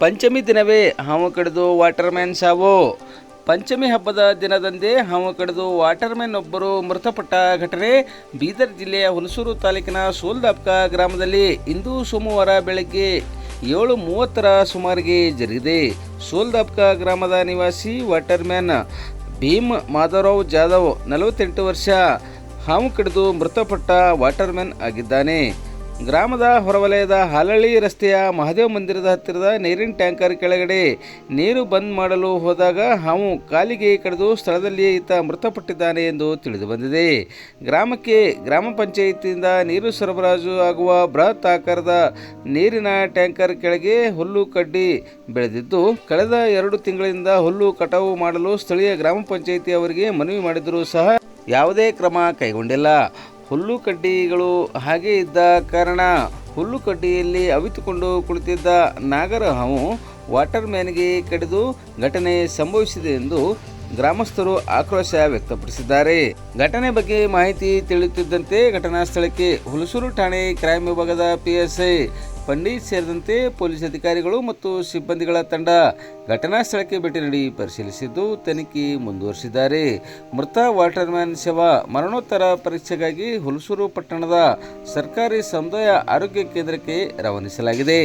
ಪಂಚಮಿ ದಿನವೇ ಹಾವು ಕಡಿದು ವಾಟರ್ಮ್ಯಾನ್ ಸಾವು. ಪಂಚಮಿ ಹಬ್ಬದ ದಿನದಂದೇ ಹಾವು ಕಡಿದು ವಾಟರ್ಮ್ಯಾನ್ ಒಬ್ಬರು ಮೃತಪಟ್ಟ ಘಟನೆ ಬೀದರ್ ಜಿಲ್ಲೆಯ ಹುಣಸೂರು ತಾಲೂಕಿನ ಸೋಲ್ದಾಪ್ಕ ಗ್ರಾಮದಲ್ಲಿ ಇಂದು ಸೋಮವಾರ ಬೆಳಗ್ಗೆ 7:30ರ ಸುಮಾರಿಗೆ ಜರುಗಿದೆ. ಸೋಲ್ದಾಪ್ಕ ಗ್ರಾಮದ ನಿವಾಸಿ ವಾಟರ್ಮ್ಯಾನ್ ಭೀಮ್ ಮಾಧವರಾವ್ ಜಾಧವ್ 48 ವರ್ಷ ಹಾವು ಕಡಿದು ಮೃತಪಟ್ಟ ವಾಟರ್ಮ್ಯಾನ್ ಆಗಿದ್ದಾನೆ. ಗ್ರಾಮದ ಹೊರವಲಯದ ಹಾಲಳ್ಳಿ ರಸ್ತೆಯ ಮಹಾದೇವ ಮಂದಿರದ ಹತ್ತಿರದ ನೀರಿನ ಟ್ಯಾಂಕರ್ ಕೆಳಗಡೆ ನೀರು ಬಂದ್ ಮಾಡಲು ಹೋದಾಗ ಹಾವು ಕಾಲಿಗೆ ಕಡಿದು ಸ್ಥಳದಲ್ಲಿಯೇ ಈತ ಮೃತಪಟ್ಟಿದ್ದಾನೆ ಎಂದು ತಿಳಿದು ಬಂದಿದೆ. ಗ್ರಾಮಕ್ಕೆ ಗ್ರಾಮ ಪಂಚಾಯಿತಿಯಿಂದ ನೀರು ಸರಬರಾಜು ಆಗುವ ಬೃಹತ್ ಆಕಾರದ ನೀರಿನ ಟ್ಯಾಂಕರ್ ಕೆಳಗೆ ಹುಲ್ಲು ಕಡ್ಡಿ ಬೆಳೆದಿದ್ದು, ಕಳೆದ 2 ತಿಂಗಳಿಂದ ಹುಲ್ಲು ಕಟಾವು ಮಾಡಲು ಸ್ಥಳೀಯ ಗ್ರಾಮ ಪಂಚಾಯಿತಿ ಅವರಿಗೆ ಮನವಿ ಮಾಡಿದರೂ ಸಹ ಯಾವುದೇ ಕ್ರಮ ಕೈಗೊಂಡಿಲ್ಲ. ಹುಲ್ಲು ಕಡ್ಡಿಗಳು ಹಾಗೆ ಇದ್ದ ಕಾರಣ ಹುಲ್ಲು ಕಡ್ಡಿಯಲ್ಲಿ ಅವಿತುಕೊಂಡು ಕುಳಿತಿದ್ದ ನಾಗರ ಹಾವು ವಾಟರ್ಮ್ಯಾನ್ಗೆ ಕಡಿದು ಘಟನೆ ಸಂಭವಿಸಿದೆ ಎಂದು ಗ್ರಾಮಸ್ಥರು ಆಕ್ರೋಶ ವ್ಯಕ್ತಪಡಿಸಿದ್ದಾರೆ. ಘಟನೆ ಬಗ್ಗೆ ಮಾಹಿತಿ ತಿಳಿಯುತ್ತಿದ್ದಂತೆ ಘಟನಾ ಸ್ಥಳಕ್ಕೆ ಹುಣಸೂರು ಠಾಣೆ ಕ್ರೈಮ್ ವಿಭಾಗದ PSI ಪಂಡಿತ್ ಸೇರಿದಂತೆ ಪೊಲೀಸ್ ಅಧಿಕಾರಿಗಳು ಮತ್ತು ಸಿಬ್ಬಂದಿಗಳ ತಂಡ ಘಟನಾ ಸ್ಥಳಕ್ಕೆ ಭೇಟಿ ನೀಡಿ ಪರಿಶೀಲಿಸಿದ್ದು ತನಿಖೆ ಮುಂದುವರಿಸಿದ್ದಾರೆ. ಮೃತ ವಾಟರ್ಮ್ಯಾನ್ ಶವ ಮರಣೋತ್ತರ ಪರೀಕ್ಷೆಗಾಗಿ ಹುಣಸೂರು ಪಟ್ಟಣದ ಸರ್ಕಾರಿ ಸಮುದಾಯ ಆರೋಗ್ಯ ಕೇಂದ್ರಕ್ಕೆ ರವಾನಿಸಲಾಗಿದೆ.